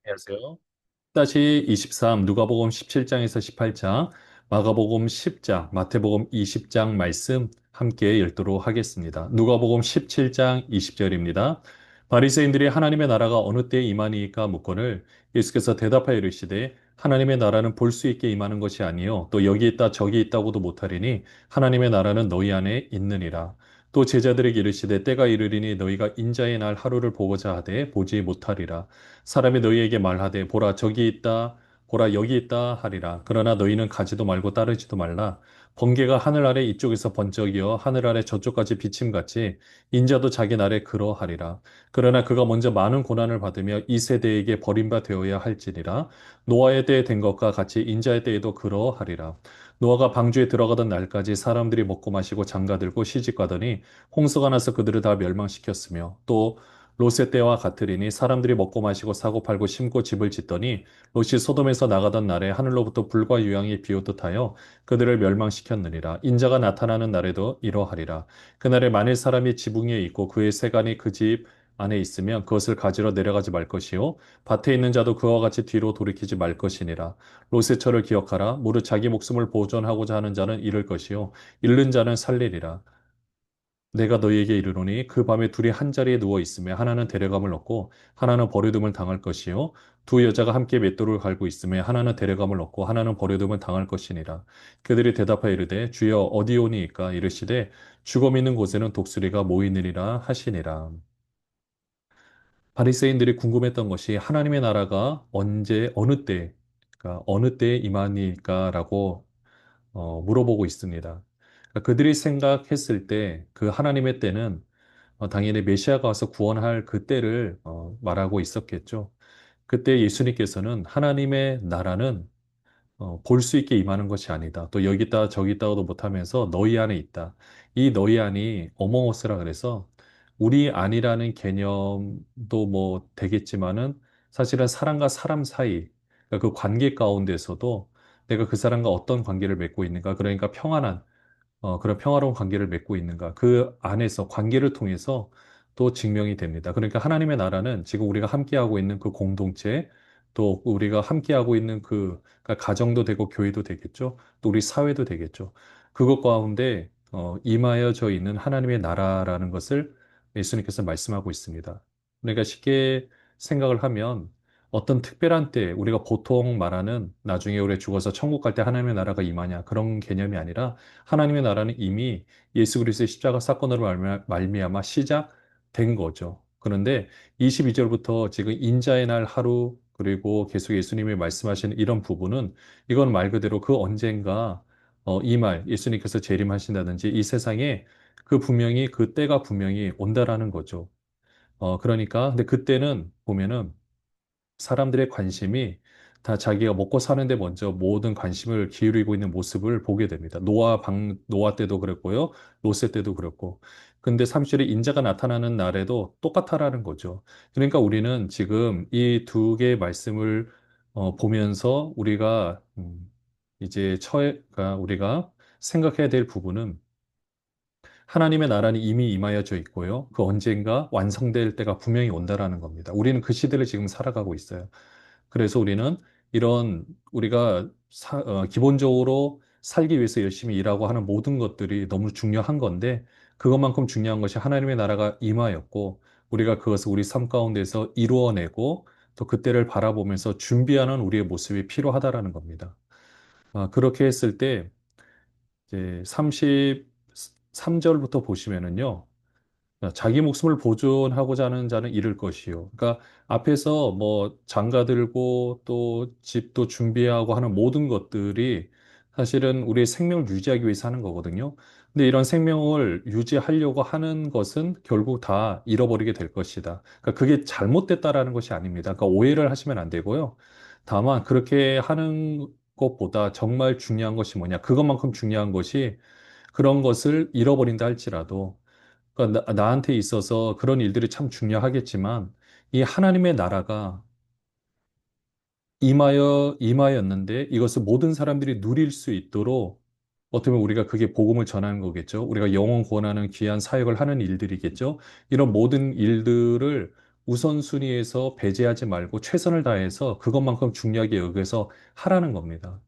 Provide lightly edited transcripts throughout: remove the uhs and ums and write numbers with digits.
안녕하세요. 다시 23, 누가복음 17장에서 18장, 마가복음 10장, 마태복음 20장 말씀 함께 읽도록 하겠습니다. 누가복음 17장 20절입니다. 바리새인들이 하나님의 나라가 어느 때에 임하니까 묻거늘 예수께서 대답하여 이르시되 하나님의 나라는 볼 수 있게 임하는 것이 아니요 또 여기 있다 저기 있다고도 못하리니 하나님의 나라는 너희 안에 있느니라. 또 제자들에게 이르시되 때가 이르리니 너희가 인자의 날 하루를 보고자 하되 보지 못하리라. 사람이 너희에게 말하되 보라 저기 있다 보라 여기 있다 하리라. 그러나 너희는 가지도 말고 따르지도 말라. 번개가 하늘 아래 이쪽에서 번쩍이어 하늘 아래 저쪽까지 비침같이 인자도 자기 날에 그러하리라. 그러나 그가 먼저 많은 고난을 받으며 이 세대에게 버림바 되어야 할지니라. 노아의 때에 된 것과 같이 인자의 때에도 그러하리라. 노아가 방주에 들어가던 날까지 사람들이 먹고 마시고 장가들고 시집가더니 홍수가 나서 그들을 다 멸망시켰으며 또 롯의 때와 같으리니 사람들이 먹고 마시고 사고 팔고 심고 집을 짓더니 롯이 소돔에서 나가던 날에 하늘로부터 불과 유황이 비오듯 하여 그들을 멸망시켰느니라. 인자가 나타나는 날에도 이러하리라. 그날에 만일 사람이 지붕 위에 있고 그의 세간이 그 집 안에 있으면 그것을 가지러 내려가지 말 것이요 밭에 있는 자도 그와 같이 뒤로 돌이키지 말 것이니라. 롯의 철을 기억하라. 무릇 자기 목숨을 보존하고자 하는 자는 잃을 것이요 잃는 자는 살리리라. 내가 너희에게 이르노니 그 밤에 둘이 한 자리에 누워 있으며 하나는 데려감을 얻고 하나는 버려둠을 당할 것이요 두 여자가 함께 맷돌을 갈고 있으며 하나는 데려감을 얻고 하나는 버려둠을 당할 것이니라. 그들이 대답하여 이르되 주여 어디 오니이까 이르시되 죽음 있는 곳에는 독수리가 모이느니라 하시니라. 바리새인들이 궁금했던 것이 하나님의 나라가 언제 어느 때 그러니까 어느 때에 임하니까라고 물어보고 있습니다. 그러니까 그들이 생각했을 때 그 하나님의 때는 당연히 메시아가 와서 구원할 그 때를 말하고 있었겠죠. 그때 예수님께서는 하나님의 나라는 볼 수 있게 임하는 것이 아니다. 또 여기 있다 저기 있다고도 못하면서 너희 안에 있다. 이 너희 안이 어머어스라 그래서 우리 안이라는 개념도 뭐 되겠지만은 사실은 사람과 사람 사이 그러니까 그 관계 가운데서도 내가 그 사람과 어떤 관계를 맺고 있는가 그러니까 평안한 그런 평화로운 관계를 맺고 있는가. 그 안에서 관계를 통해서 또 증명이 됩니다. 그러니까 하나님의 나라는 지금 우리가 함께하고 있는 그 공동체, 또 우리가 함께하고 있는 그러니까 가정도 되고 교회도 되겠죠. 또 우리 사회도 되겠죠. 그것 가운데 임하여져 있는 하나님의 나라라는 것을 예수님께서 말씀하고 있습니다. 그러니까 쉽게 생각을 하면 어떤 특별한 때 우리가 보통 말하는 나중에 우리 죽어서 천국 갈 때 하나님의 나라가 임하냐 그런 개념이 아니라 하나님의 나라는 이미 예수 그리스도의 십자가 사건으로 말미암아 시작된 거죠. 그런데 22절부터 지금 인자의 날 하루 그리고 계속 예수님이 말씀하시는 이런 부분은 이건 말 그대로 그 언젠가 이 말 예수님께서 재림하신다든지 이 세상에 그 분명히 그 때가 분명히 온다라는 거죠. 그러니까 근데 그때는 보면은 사람들의 관심이 다 자기가 먹고 사는데 먼저 모든 관심을 기울이고 있는 모습을 보게 됩니다. 노아 때도 그랬고요. 롯세 때도 그랬고. 근데 30절에 인자가 나타나는 날에도 똑같다라는 거죠. 그러니까 우리는 지금 이 두 개의 말씀을 보면서 우리가 이제 그러니까 우리가 생각해야 될 부분은 하나님의 나라는 이미 임하여져 있고요. 그 언젠가 완성될 때가 분명히 온다라는 겁니다. 우리는 그 시대를 지금 살아가고 있어요. 그래서 우리는 이런 우리가 기본적으로 살기 위해서 열심히 일하고 하는 모든 것들이 너무 중요한 건데 그것만큼 중요한 것이 하나님의 나라가 임하였고 우리가 그것을 우리 삶 가운데서 이루어내고 또 그때를 바라보면서 준비하는 우리의 모습이 필요하다라는 겁니다. 그렇게 했을 때 이제 33절부터 보시면은요. 자기 목숨을 보존하고자 하는 자는 잃을 것이요. 그러니까 앞에서 뭐 장가 들고 또 집도 준비하고 하는 모든 것들이 사실은 우리의 생명을 유지하기 위해서 하는 거거든요. 근데 이런 생명을 유지하려고 하는 것은 결국 다 잃어버리게 될 것이다. 그러니까 그게 잘못됐다라는 것이 아닙니다. 그러니까 오해를 하시면 안 되고요. 다만 그렇게 하는 것보다 정말 중요한 것이 뭐냐. 그것만큼 중요한 것이 그런 것을 잃어버린다 할지라도 그러니까 나한테 있어서 그런 일들이 참 중요하겠지만 이 하나님의 나라가 임하였는데 이것을 모든 사람들이 누릴 수 있도록 어떻게 보면 우리가 그게 복음을 전하는 거겠죠. 우리가 영혼 구원하는 귀한 사역을 하는 일들이겠죠. 이런 모든 일들을 우선순위에서 배제하지 말고 최선을 다해서 그것만큼 중요하게 여기서 하라는 겁니다.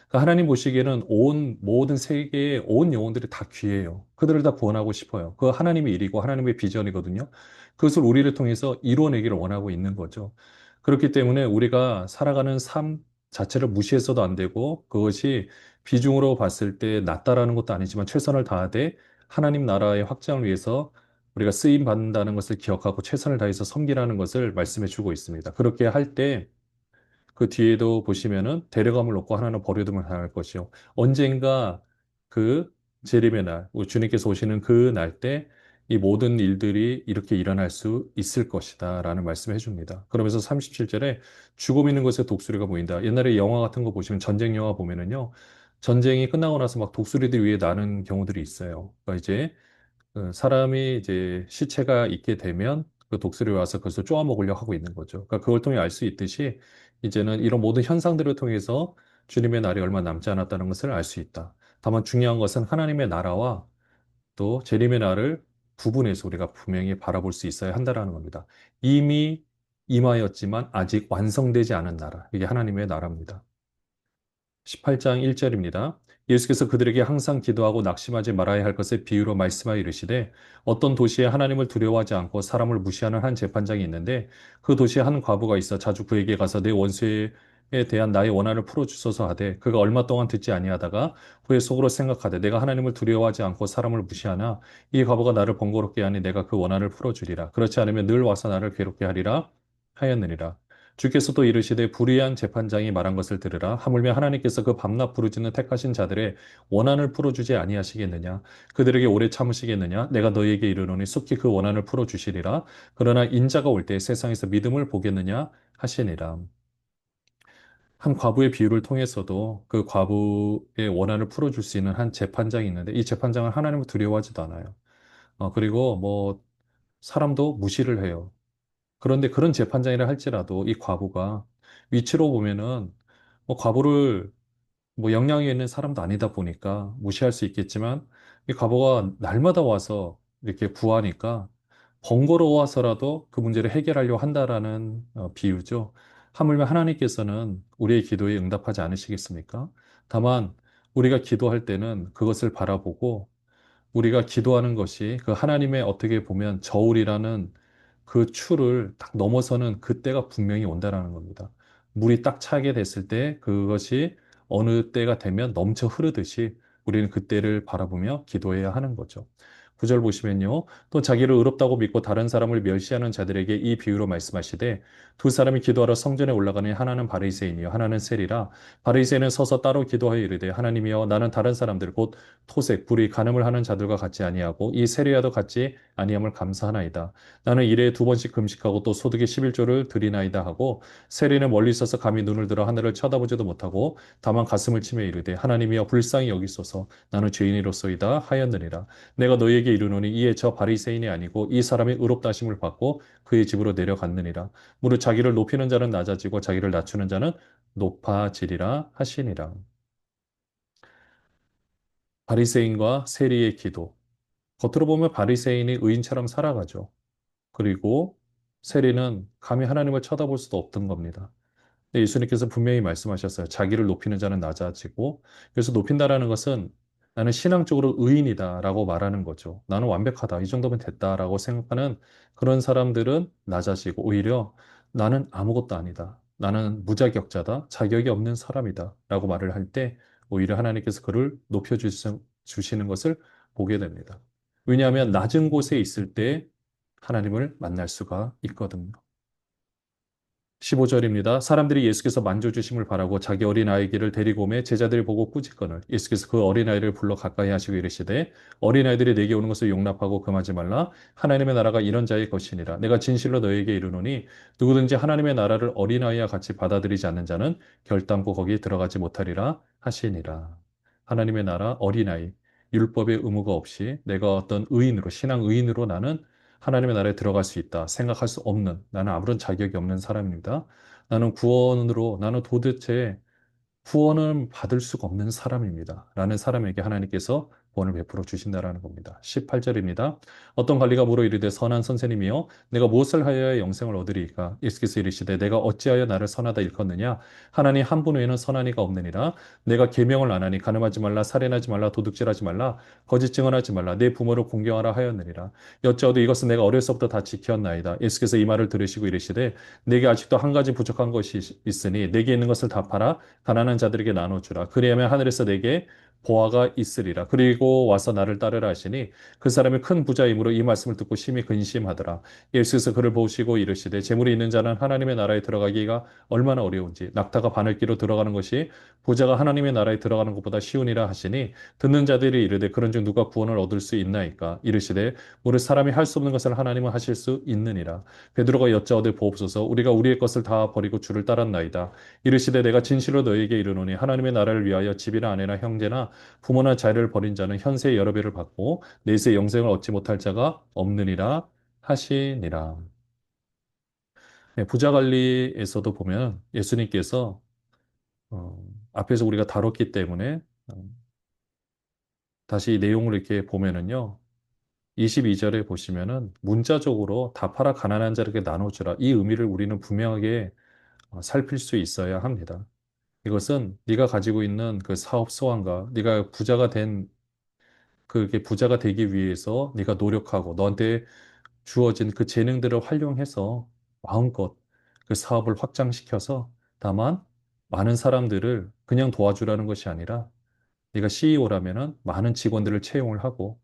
그러니까 하나님 보시기에는 온 모든 세계의 온 영혼들이 다 귀해요. 그들을 다 구원하고 싶어요. 그 하나님의 일이고 하나님의 비전이거든요. 그것을 우리를 통해서 이루어내기를 원하고 있는 거죠. 그렇기 때문에 우리가 살아가는 삶 자체를 무시해서도 안 되고 그것이 비중으로 봤을 때 낮다라는 것도 아니지만 최선을 다하되 하나님 나라의 확장을 위해서 우리가 쓰임 받는다는 것을 기억하고 최선을 다해서 섬기라는 것을 말씀해 주고 있습니다. 그렇게 할 때 그 뒤에도 보시면은 데려감을 놓고 하나는 버려둠을 당할 것이요. 언젠가 그 재림의 날, 우리 주님께서 오시는 그 날 때 이 모든 일들이 이렇게 일어날 수 있을 것이다 라는 말씀을 해줍니다. 그러면서 37절에 죽음 있는 곳에 독수리가 보인다. 옛날에 영화 같은 거 보시면 전쟁 영화 보면은요. 전쟁이 끝나고 나서 막 독수리들 위에 나는 경우들이 있어요. 그러니까 이제 사람이 이제 시체가 있게 되면 그 독수리 와서 그것을 쪼아먹으려 하고 있는 거죠. 그러니까 그걸 통해 알 수 있듯이 이제는 이런 모든 현상들을 통해서 주님의 날이 얼마 남지 않았다는 것을 알 수 있다. 다만 중요한 것은 하나님의 나라와 또 재림의 날을 구분해서 우리가 분명히 바라볼 수 있어야 한다라는 겁니다. 이미 임하였지만 아직 완성되지 않은 나라. 이게 하나님의 나라입니다. 18장 1절입니다. 예수께서 그들에게 항상 기도하고 낙심하지 말아야 할 것을 비유로 말씀하여 이르시되 어떤 도시에 하나님을 두려워하지 않고 사람을 무시하는 한 재판장이 있는데 그 도시에 한 과부가 있어 자주 그에게 가서 내 원수에 대한 나의 원한을 풀어주소서 하되 그가 얼마 동안 듣지 아니하다가 후에 속으로 생각하되 내가 하나님을 두려워하지 않고 사람을 무시하나 이 과부가 나를 번거롭게 하니 내가 그 원한을 풀어주리라. 그렇지 않으면 늘 와서 나를 괴롭게 하리라 하였느니라. 주께서 또 이르시되 불의한 재판장이 말한 것을 들으라. 하물며 하나님께서 그 밤낮 부르짖는 택하신 자들의 원한을 풀어주지 아니하시겠느냐. 그들에게 오래 참으시겠느냐. 내가 너희에게 이르노니 속히 그 원한을 풀어주시리라. 그러나 인자가 올 때 세상에서 믿음을 보겠느냐 하시니라. 한 과부의 비유를 통해서도 그 과부의 원한을 풀어줄 수 있는 한 재판장이 있는데 이 재판장은 하나님을 두려워하지도 않아요. 그리고 뭐 사람도 무시를 해요. 그런데 그런 재판장이라 할지라도 이 과부가 위치로 보면은 뭐 과부를 뭐 영향이 있는 사람도 아니다 보니까 무시할 수 있겠지만 이 과부가 날마다 와서 이렇게 구하니까 번거로워서라도 그 문제를 해결하려고 한다라는 비유죠. 하물며 하나님께서는 우리의 기도에 응답하지 않으시겠습니까? 다만 우리가 기도할 때는 그것을 바라보고 우리가 기도하는 것이 그 하나님의 어떻게 보면 저울이라는 그 추를 딱 넘어서는 그때가 분명히 온다라는 겁니다. 물이 딱 차게 됐을 때 그것이 어느 때가 되면 넘쳐 흐르듯이 우리는 그때를 바라보며 기도해야 하는 거죠. 9절 보시면요. 또 자기를 의롭다고 믿고 다른 사람을 멸시하는 자들에게 이 비유로 말씀하시되 두 사람이 기도하러 성전에 올라가니 하나는 바리새인이요 하나는 세리라. 바리새인은 서서 따로 기도하여 이르되 하나님이여 나는 다른 사람들 곧 토색, 불의, 간음을 하는 자들과 같지 아니하고 이 세리와도 같지 아니함을 감사하나이다. 나는 일에 두 번씩 금식하고 또 소득의 11조를 드리나이다 하고 세리는 멀리 있어서 감히 눈을 들어 하늘을 쳐다보지도 못하고 다만 가슴을 치며 이르되 하나님이여 불쌍히 여기소서 나는 죄인이로소이다 하였느니라. 내가 너희에게 이르노니 이에 저 바리새인이 아니고 이 사람이 의롭다 하심을 받고 그의 집으로 내려갔느니라. 무릇 자기를 높이는 자는 낮아지고 자기를 낮추는 자는 높아지리라 하시니라. 바리새인과 세리의 기도. 겉으로 보면 바리새인이 의인처럼 살아가죠. 그리고 세리는 감히 하나님을 쳐다볼 수도 없던 겁니다. 근데 예수님께서 분명히 말씀하셨어요. 자기를 높이는 자는 낮아지고, 그래서 높인다라는 것은 나는 신앙적으로 의인이다라고 말하는 거죠. 나는 완벽하다. 이 정도면 됐다라고 생각하는 그런 사람들은 낮아지고, 오히려 나는 아무것도 아니다. 나는 무자격자다. 자격이 없는 사람이다. 라고 말을 할 때, 오히려 하나님께서 그를 높여주시는 것을 보게 됩니다. 왜냐하면 낮은 곳에 있을 때 하나님을 만날 수가 있거든요. 15절입니다. 사람들이 예수께서 만져주심을 바라고 자기 어린아이를 데리고 오매 제자들이 보고 꾸짖거늘 예수께서 그 어린아이를 불러 가까이 하시고 이르시되 어린아이들이 내게 오는 것을 용납하고 금하지 말라. 하나님의 나라가 이런 자의 것이니라. 내가 진실로 너에게 이르노니 누구든지 하나님의 나라를 어린아이와 같이 받아들이지 않는 자는 결단코 거기에 들어가지 못하리라 하시니라. 하나님의 나라 어린아이 율법의 의무가 없이 내가 어떤 의인으로 신앙 의인으로 나는 하나님의 나라에 들어갈 수 있다. 생각할 수 없는, 나는 아무런 자격이 없는 사람입니다. 나는 도대체 구원을 받을 수가 없는 사람입니다. 라는 사람에게 하나님께서 구원을 베풀어 주신다라는 겁니다. 18절입니다. 어떤 관리가 물어 이르되 선한 선생님이여 내가 무엇을 하여야 영생을 얻으리이까? 예수께서 이르시되 내가 어찌하여 나를 선하다 일컫느냐? 하나님 한 분 외에는 선한 이가 없느니라. 내가 계명을 안 하니 간음하지 말라 살인하지 말라 도둑질하지 말라 거짓 증언하지 말라 내 부모를 공경하라 하였느니라. 여짜오도 이것은 내가 어려서부터 다 지켰나이다. 예수께서 이 말을 들으시고 이르시되 내게 아직도 한 가지 부족한 것이 있으니 내게 있는 것을 다 팔아 가난한 자들에게 나눠주라. 그리하면 하늘에서 내게 보화가 있으리라. 그리고 와서 나를 따르라 하시니 그 사람이 큰 부자이므로 이 말씀을 듣고 심히 근심하더라. 예수께서 그를 보시고 이르시되 재물이 있는 자는 하나님의 나라에 들어가기가 얼마나 어려운지 낙타가 바늘기로 들어가는 것이 부자가 하나님의 나라에 들어가는 것보다 쉬우니라 하시니 듣는 자들이 이르되 그런즉 누가 구원을 얻을 수 있나이까? 이르시되 무릇 사람이 할 수 없는 것을 하나님은 하실 수 있느니라. 베드로가 여짜오되 보옵소서 우리가 우리의 것을 다 버리고 주를 따랐나이다. 이르시되 내가 진실로 너희에게 이르노니 하나님의 나라를 위하여 집이나 아내나 형제나 부모나 자녀를 버린 자는 현세의 여러 배를 받고 내세 영생을 얻지 못할 자가 없느니라 하시니라. 네, 부자 관리에서도 보면 예수님께서 앞에서 우리가 다뤘기 때문에 어, 다시 이 내용을 이렇게 보면은요. 22절에 보시면은 문자적으로 다 팔아 가난한 자에게 나눠주라. 이 의미를 우리는 분명하게 살필 수 있어야 합니다. 이것은 네가 가지고 있는 그 사업 소원과 네가 부자가 된 그게 부자가 되기 위해서 네가 노력하고 너한테 주어진 그 재능들을 활용해서 마음껏 그 사업을 확장시켜서 다만 많은 사람들을 그냥 도와주라는 것이 아니라 네가 CEO라면은 많은 직원들을 채용을 하고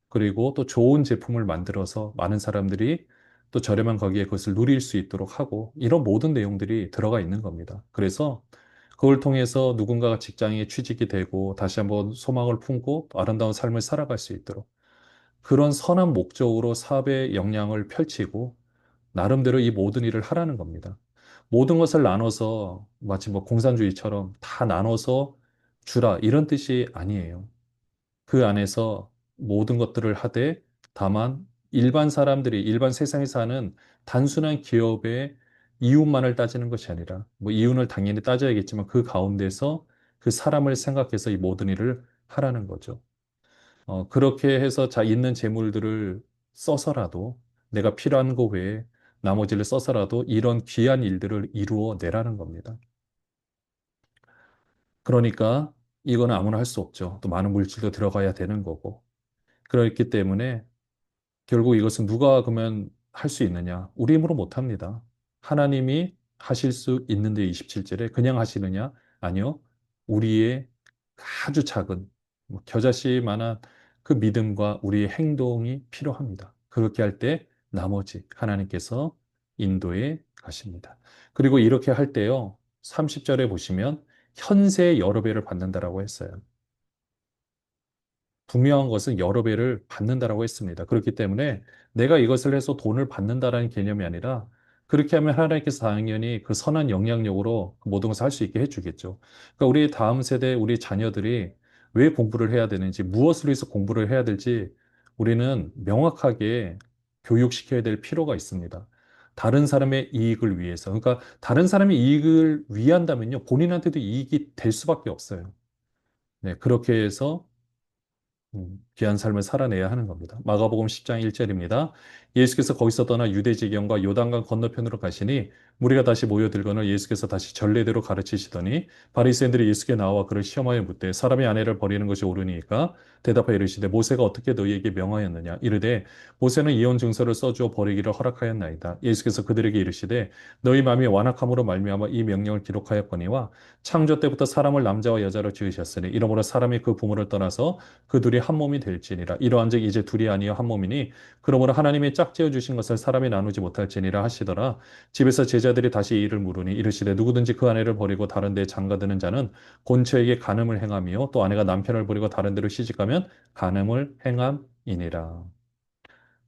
그리고 또 좋은 제품을 만들어서 많은 사람들이 또 저렴한 가격에 그것을 누릴 수 있도록 하고 이런 모든 내용들이 들어가 있는 겁니다. 그래서 그걸 통해서 누군가가 직장에 취직이 되고 다시 한번 소망을 품고 또 아름다운 삶을 살아갈 수 있도록 그런 선한 목적으로 사업의 역량을 펼치고 나름대로 이 모든 일을 하라는 겁니다. 모든 것을 나눠서 마치 뭐 공산주의처럼 다 나눠서 주라 이런 뜻이 아니에요. 그 안에서 모든 것들을 하되 다만 일반 사람들이 일반 세상에 사는 단순한 기업의 이윤만을 따지는 것이 아니라 뭐 이윤을 당연히 따져야겠지만 그 가운데서 그 사람을 생각해서 이 모든 일을 하라는 거죠. 그렇게 해서 자 있는 재물들을 써서라도 내가 필요한 거 외에 나머지를 써서라도 이런 귀한 일들을 이루어 내라는 겁니다. 그러니까 이거는 아무나 할 수 없죠. 또 많은 물질도 들어가야 되는 거고. 그렇기 때문에 결국 이것은 누가 그러면 할 수 있느냐? 우리 힘으로 못 합니다. 하나님이 하실 수 있는데 27절에 그냥 하시느냐? 아니요. 우리의 아주 작은 겨자씨만한 그 믿음과 우리의 행동이 필요합니다. 그렇게 할 때 나머지 하나님께서 인도에 가십니다. 그리고 이렇게 할 때요. 30절에 보시면 현세 여러 배를 받는다라고 했어요. 분명한 것은 여러 배를 받는다라고 했습니다. 그렇기 때문에 내가 이것을 해서 돈을 받는다라는 개념이 아니라 그렇게 하면 하나님께서 당연히 그 선한 영향력으로 그 모든 것을 할 수 있게 해주겠죠. 그러니까 우리 다음 세대, 우리 자녀들이 왜 공부를 해야 되는지, 무엇을 위해서 공부를 해야 될지 우리는 명확하게 교육시켜야 될 필요가 있습니다. 다른 사람의 이익을 위해서. 그러니까 다른 사람의 이익을 위한다면요, 본인한테도 이익이 될 수밖에 없어요. 네, 그렇게 해서 귀한 삶을 살아내야 하는 겁니다. 마가복음 10장 1절입니다. 예수께서 거기서 떠나 유대 지경과 요단강 건너편으로 가시니 무리가 다시 모여들거늘 예수께서 다시 전례대로 가르치시더니 바리새인들이 예수께 나와 그를 시험하여 묻되 사람이 아내를 버리는 것이 옳으니까 대답하여 이르시되 모세가 어떻게 너희에게 명하였느냐 이르되 모세는 이혼 증서를 써주어 버리기를 허락하였나이다. 예수께서 그들에게 이르시되 너희 마음이 완악함으로 말미암아 이 명령을 기록하였거니와 창조 때부터 사람을 남자와 여자로 지으셨으니 이러므로 사람이 그 부모를 떠나서 그 둘이 한 몸이 될지니라. 이러한즉 이제 둘이 아니여 한 몸이니 그러므로 하나님이 짝지어 주신 것을 사람이 나누지 못할지니라 하시더라. 집에서 제자들이 다시 이 일을 물으니 이르시되 누구든지 그 아내를 버리고 다른 데 장가드는 자는 본처에게 간음을 행하며 또 아내가 남편을 버리고 다른 데로 시집가면 간음을 행함이니라.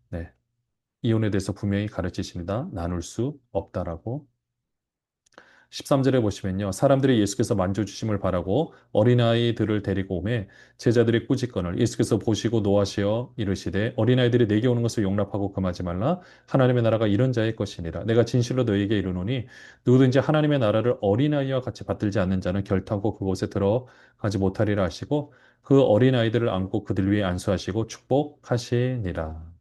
네. 이혼에 대해서 분명히 가르치십니다. 나눌 수 없다라고. 13절에 보시면요. 사람들이 예수께서 만져주심을 바라고 어린아이들을 데리고 오매 제자들이 꾸짖거늘 예수께서 보시고 노하시어 이르시되 어린아이들이 내게 오는 것을 용납하고 금하지 말라. 하나님의 나라가 이런 자의 것이니라. 내가 진실로 너희에게 이르노니 누구든지 하나님의 나라를 어린아이와 같이 받들지 않는 자는 결탄코 그곳에 들어가지 못하리라 하시고 그 어린아이들을 안고 그들 위에 안수하시고 축복하시니라.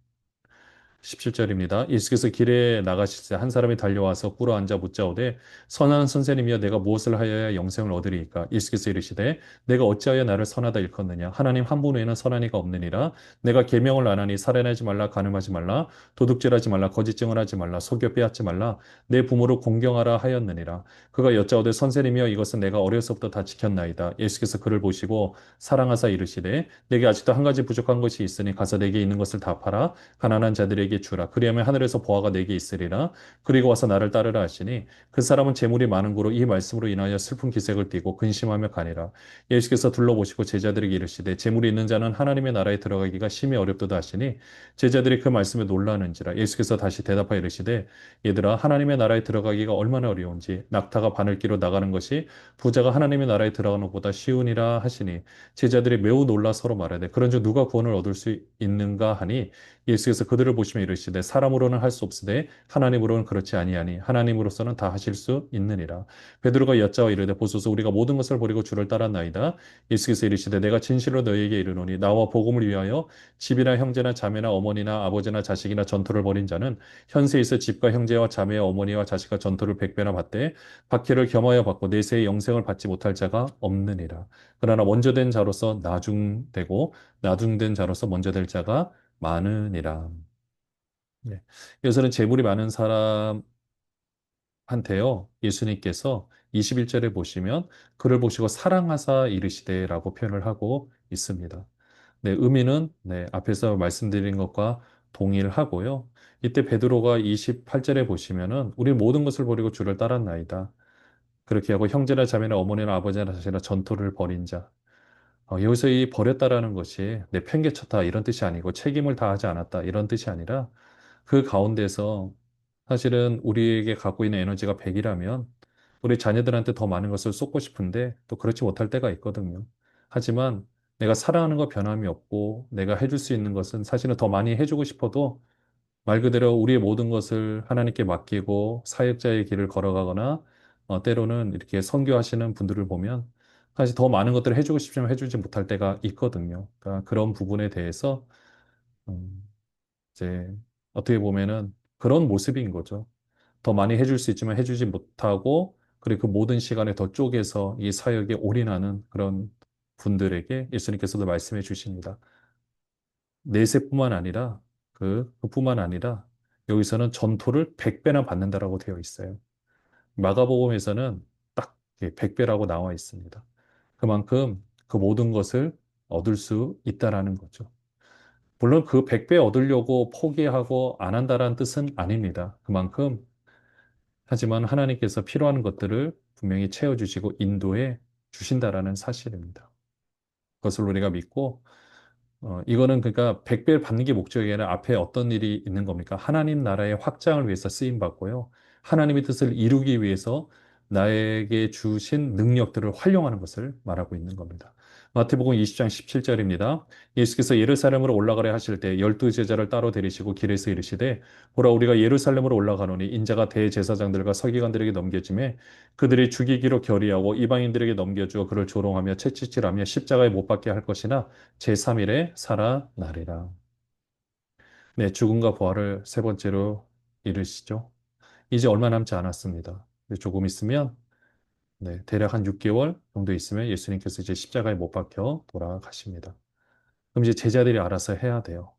17절입니다. 예수께서 길에 나가실 때 한 사람이 달려와서 꿇어 앉아 묻자오되 선한 선생님이여 내가 무엇을 하여야 영생을 얻으리이까? 예수께서 이르시되 내가 어찌하여 나를 선하다 일컫느냐? 하나님 한 분 외에는 선한 이가 없느니라. 내가 계명을 안 하니 살인하지 말라 간음하지 말라 도둑질하지 말라 거짓 증언하지 말라 속여 빼앗지 말라 내 부모를 공경하라 하였느니라. 그가 여짜오되 선생님이여 이것은 내가 어려서부터 다 지켰나이다. 예수께서 그를 보시고 사랑하사 이르시되 내게 아직도 한 가지 부족한 것이 있으니 가서 내게 있는 것을 다 팔아 가난한 자들에게 주라. 그리하면 하늘에서 보화가 내게 있으리라. 그리고 와서 나를 따르라 하시니 그 사람은 재물이 많은 고로 이 말씀으로 인하여 슬픈 기색을 띠고 근심하며 가니라. 예수께서 둘러보시고 제자들에게 이르시되 재물이 있는 자는 하나님의 나라에 들어가기가 심히 어렵도다 하시니 제자들이 그 말씀에 놀라는지라. 예수께서 다시 대답하여 이르시되 얘들아 하나님의 나라에 들어가기가 얼마나 어려운지 낙타가 바늘기로 나가는 것이 부자가 하나님의 나라에 들어가는 것보다 쉬우니라 하시니 제자들이 매우 놀라 서로 말하되 그런즉 누가 구원을 얻을 수 있는가 하니 예수께서 그들을 보시며 이르시되 사람으로는 할 수 없으되 하나님으로는 그렇지 아니하니 하나님으로서는 다 하실 수 있느니라. 베드로가 여짜와 이르되 보소서 우리가 모든 것을 버리고 주를 따랐나이다. 예수께서 이르시되 내가 진실로 너희에게 이르노니 나와 복음을 위하여 집이나 형제나 자매나 어머니나 아버지나 자식이나 전토를 벌인 자는 현세에서 집과 형제와 자매와 어머니와 자식과 전토를 백배나 받되 박해를 겸하여 받고 내세의 영생을 받지 못할 자가 없느니라. 그러나 먼저 된 자로서 나중되고 나중된 자로서 먼저 될 자가 많으니라. 네. 여기서는 재물이 많은 사람한테요, 예수님께서 21절에 보시면 그를 보시고 사랑하사 이르시되라고 표현을 하고 있습니다. 네, 의미는 네, 앞에서 말씀드린 것과 동일하고요. 이때 베드로가 28절에 보시면은 우리 모든 것을 버리고 주를 따랐나이다. 그렇게 하고 형제나 자매나 어머니나 아버지나 자식이나 전토를 벌인 자. 여기서 이 버렸다라는 것이 내 편개쳤다 이런 뜻이 아니고 책임을 다하지 않았다 이런 뜻이 아니라 그 가운데서 사실은 우리에게 갖고 있는 에너지가 100이라면 우리 자녀들한테 더 많은 것을 쏟고 싶은데 또 그렇지 못할 때가 있거든요. 하지만 내가 사랑하는 거 변함이 없고 내가 해줄 수 있는 것은 사실은 더 많이 해주고 싶어도 말 그대로 우리의 모든 것을 하나님께 맡기고 사역자의 길을 걸어가거나 때로는 이렇게 선교하시는 분들을 보면 사실 더 많은 것들을 해주고 싶지만 해주지 못할 때가 있거든요. 그러니까 그런 부분에 대해서 음, 이제 어떻게 보면은 그런 모습인 거죠. 더 많이 해줄 수 있지만 해주지 못하고 그리고 그 모든 시간에 더 쪼개서 이 사역에 올인하는 그런 분들에게 예수님께서도 말씀해 주십니다. 내세뿐만 아니라 그뿐만 아니라 여기서는 전토를 100배나 받는다라고 되어 있어요. 마가복음에서는 딱 100배라고 나와 있습니다. 그만큼 그 모든 것을 얻을 수 있다라는 거죠. 물론 그 100배 얻으려고 포기하고 안 한다라는 뜻은 아닙니다. 그만큼 하지만 하나님께서 필요한 것들을 분명히 채워주시고 인도해 주신다라는 사실입니다. 그것을 우리가 믿고 이거는 그러니까 100배 받는 게 목적이 아니라 앞에 어떤 일이 있는 겁니까? 하나님 나라의 확장을 위해서 쓰임 받고요. 하나님의 뜻을 이루기 위해서 나에게 주신 능력들을 활용하는 것을 말하고 있는 겁니다. 마태복음 20장 17절입니다. 예수께서 예루살렘으로 올라가려 하실 때 열두 제자를 따로 데리시고 길에서 이르시되 보라 우리가 예루살렘으로 올라가노니 인자가 대제사장들과 서기관들에게 넘겨짐에 그들이 죽이기로 결의하고 이방인들에게 넘겨주어 그를 조롱하며 채찍질하며 십자가에 못 박게 할 것이나 제3일에 살아나리라. 네, 죽음과 부활을 세 번째로 이르시죠. 이제 얼마 남지 않았습니다. 조금 있으면, 네, 대략 한 6개월 정도 있으면 예수님께서 이제 십자가에 못 박혀 돌아가십니다. 그럼 이제 제자들이 알아서 해야 돼요.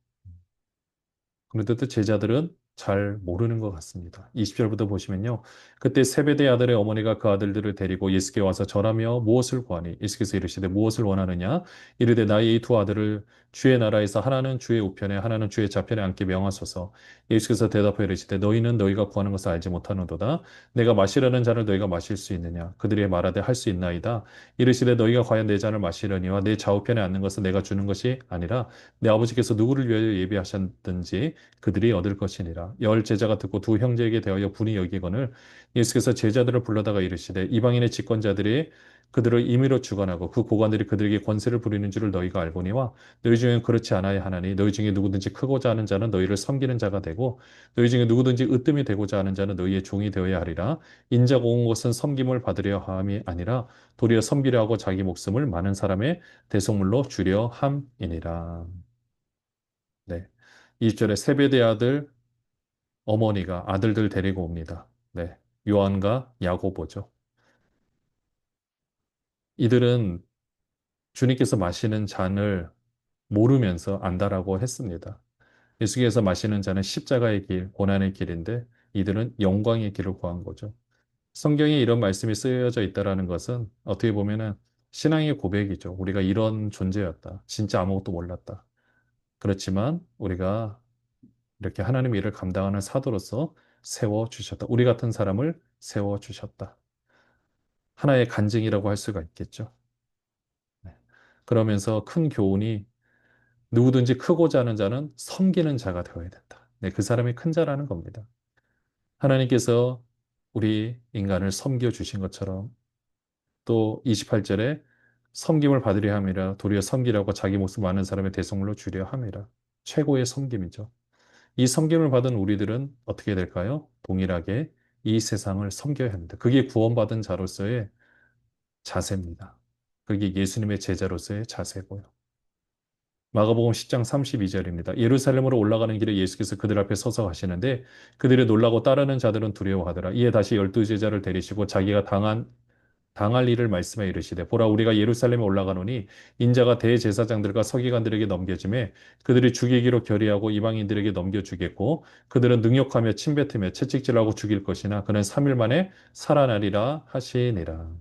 그런데 또 제자들은 잘 모르는 것 같습니다. 20절부터 보시면요. 그때 세베대 아들의 어머니가 그 아들들을 데리고 예수께 와서 절하며 무엇을 구하니 예수께서 이르시되 무엇을 원하느냐 이르되 나의 이 두 아들을 주의 나라에서 하나는 주의 우편에 하나는 주의 좌편에 앉게 명하소서. 예수께서 대답하여 이르시되 너희는 너희가 구하는 것을 알지 못하는도다. 내가 마시려는 잔을 너희가 마실 수 있느냐 그들이 말하되 할 수 있나이다. 이르시되 너희가 과연 내 잔을 마시려니와 내 좌우편에 앉는 것은 내가 주는 것이 아니라 내 아버지께서 누구를 위하여 예비하셨든지 그들이 얻을 것이니라. 아니라 열 제자가 듣고 두 형제에게 대하여 분이 여기거늘 예수께서 제자들을 불러다가 이르시되 이방인의 집권자들이 그들을 임의로 주관하고 그 고관들이 그들에게 권세를 부리는 줄을 너희가 알거니와 너희 중에 그렇지 않아야 하나니 너희 중에 누구든지 크고자 하는 자는 너희를 섬기는 자가 되고 너희 중에 누구든지 으뜸이 되고자 하는 자는 너희의 종이 되어야 하리라. 인자가 온 것은 섬김을 받으려 함이 아니라 도리어 섬기려 하고 자기 목숨을 많은 사람의 대속물로 주려 함이니라. 네. 2절에 세베대 아들 어머니가 아들들 데리고 옵니다. 네. 요한과 야고보죠. 이들은 주님께서 마시는 잔을 모르면서 안다라고 했습니다. 예수께서 마시는 잔은 십자가의 길, 고난의 길인데 이들은 영광의 길을 구한 거죠. 성경에 이런 말씀이 쓰여져 있다라는 것은 어떻게 보면은 신앙의 고백이죠. 우리가 이런 존재였다. 진짜 아무것도 몰랐다. 그렇지만 우리가 이렇게 하나님의 일을 감당하는 사도로서 세워주셨다. 우리 같은 사람을 세워주셨다. 하나의 간증이라고 할 수가 있겠죠. 네. 그러면서 큰 교훈이 누구든지 크고자 하는 자는 섬기는 자가 되어야 된다. 네, 그 사람이 큰 자라는 겁니다. 하나님께서 우리 인간을 섬겨주신 것처럼 또 28절에 섬김을 받으려 함이라 도리어 섬기라고 자기 목숨 많은 사람의 대성물로 주려 함이라. 최고의 섬김이죠. 이 섬김을 받은 우리들은 어떻게 될까요? 동일하게 이 세상을 섬겨야 합니다. 그게 구원받은 자로서의 자세입니다. 그게 예수님의 제자로서의 자세고요. 마가복음 10장 32절입니다. 예루살렘으로 올라가는 길에 예수께서 그들 앞에 서서 가시는데 그들이 놀라고 따르는 자들은 두려워하더라. 이에 다시 열두 제자를 데리시고 자기가 당할 일을 말씀해 이르시되 보라 우리가 예루살렘에 올라가노니 인자가 대제사장들과 서기관들에게 넘겨짐에 그들이 죽이기로 결의하고 이방인들에게 넘겨주겠고 그들은 능욕하며 침뱉으며 채찍질하고 죽일 것이나 그는 3일 만에 살아나리라 하시니라.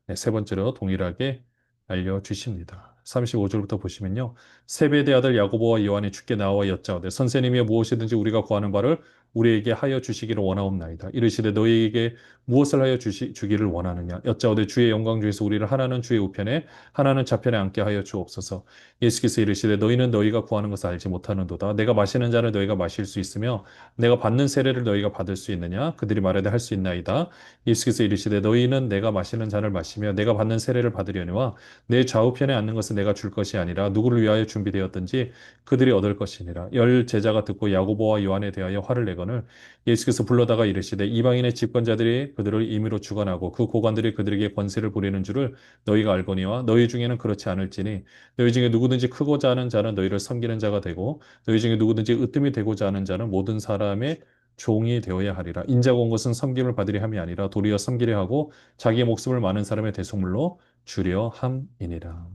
네, 세 번째로 동일하게 알려주십니다. 35절부터 보시면요. 세베대 아들 야고보와 요한이 주께 나와 여짜오되 선생님이 무엇이든지 우리가 구하는 바를 우리에게 하여 주시기를 원하옵나이다. 이르시되 너희에게 무엇을 하여 주기를 원하느냐. 여짜오되 주의 영광 중에서 우리를 하나는 주의 우편에 하나는 좌편에 앉게 하여 주옵소서. 예수께서 이르시되 너희는 너희가 구하는 것을 알지 못하는도다. 내가 마시는 잔을 너희가 마실 수 있으며 내가 받는 세례를 너희가 받을 수 있느냐. 그들이 말하되 할 수 있나이다. 예수께서 이르시되 너희는 내가 마시는 잔을 마시며 내가 받는 세례를 받으려니와 내 좌우편에 앉는 것은 내가 줄 것이 아니라 누구를 위하여 준비되었든지 그들이 얻을 것이니라. 열 제자가 듣고 야고보와 요한에 대하여 화를 내거늘 예수께서 불러다가 이르시되 이방인의 집권자들이 그들을 임의로 주관하고 그 고관들이 그들에게 권세를 부리는 줄을 너희가 알거니와 너희 중에는 그렇지 않을지니 너희 중에 누구든지 크고자 하는 자는 너희를 섬기는 자가 되고 너희 중에 누구든지 으뜸이 되고자 하는 자는 모든 사람의 종이 되어야 하리라. 인자가 온 것은 섬김을 받으려 함이 아니라 도리어 섬기려 하고 자기의 목숨을 많은 사람의 대속물로 주려 함이니라.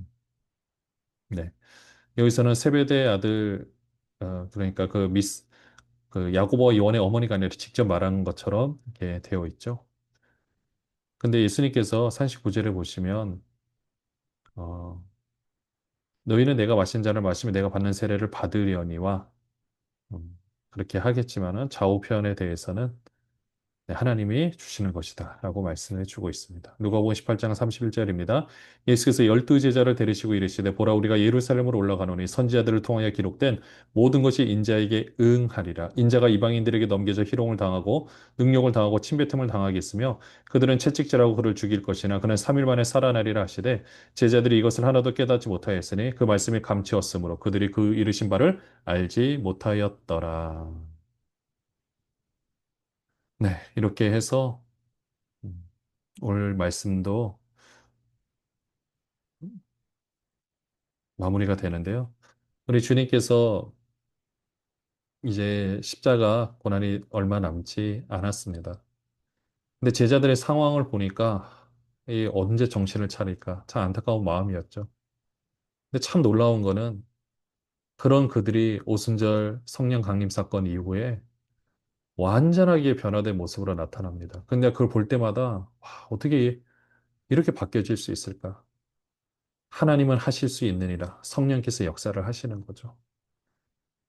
네. 여기서는 세베대의 아들 그러니까 그 야고보와 요한의 어머니가 아니라 직접 말한 것처럼 이렇게 되어 있죠. 근데 예수님께서 39절에 보시면 어, 너희는 내가 마신 잔을 마시며 내가 받는 세례를 받으려니와 그렇게 하겠지만은 좌우편에 대해서는 네, 하나님이 주시는 것이다 라고 말씀해 주고 있습니다. 누가복음 18장 31절입니다. 예수께서 열두 제자를 데리시고 이르시되 보라 우리가 예루살렘으로 올라가노니 선지자들을 통하여 기록된 모든 것이 인자에게 응하리라. 인자가 이방인들에게 넘겨져 희롱을 당하고 능욕을 당하고 침뱉음을 당하겠으며 그들은 채찍질하고 그를 죽일 것이나 그는 3일 만에 살아나리라 하시되 제자들이 이것을 하나도 깨닫지 못하였으니 그 말씀이 감추었으므로 그들이 그 이르신 바를 알지 못하였더라. 네, 이렇게 해서 음, 오늘 말씀도 마무리가 되는데요. 우리 주님께서 이제 십자가 고난이 얼마 남지 않았습니다. 근데 제자들의 상황을 보니까 이 언제 정신을 차릴까 참 안타까운 마음이었죠. 근데 참 놀라운 거는 그런 그들이 오순절 성령 강림 사건 이후에 완전하게 변화된 모습으로 나타납니다. 근데 그걸 볼 때마다 와, 어떻게 이렇게 바뀌어질 수 있을까? 하나님은 하실 수 있느니라 성령께서 역사를 하시는 거죠.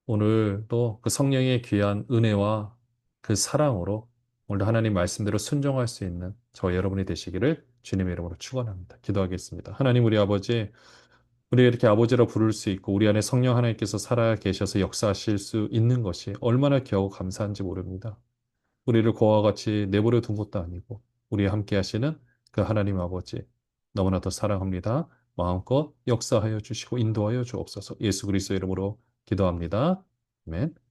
오늘도 그 성령의 귀한 은혜와 그 사랑으로 오늘도 하나님 말씀대로 순종할 수 있는 저 여러분이 되시기를 주님의 이름으로 축원합니다. 기도하겠습니다. 하나님 우리 아버지 우리가 이렇게 아버지라 부를 수 있고 우리 안에 성령 하나님께서 살아 계셔서 역사하실 수 있는 것이 얼마나 귀하고 감사한지 모릅니다. 우리를 그와 같이 내버려 둔 것도 아니고 우리와 함께 하시는 그 하나님 아버지 너무나도 사랑합니다. 마음껏 역사하여 주시고 인도하여 주옵소서. 예수 그리스도의 이름으로 기도합니다. 아멘.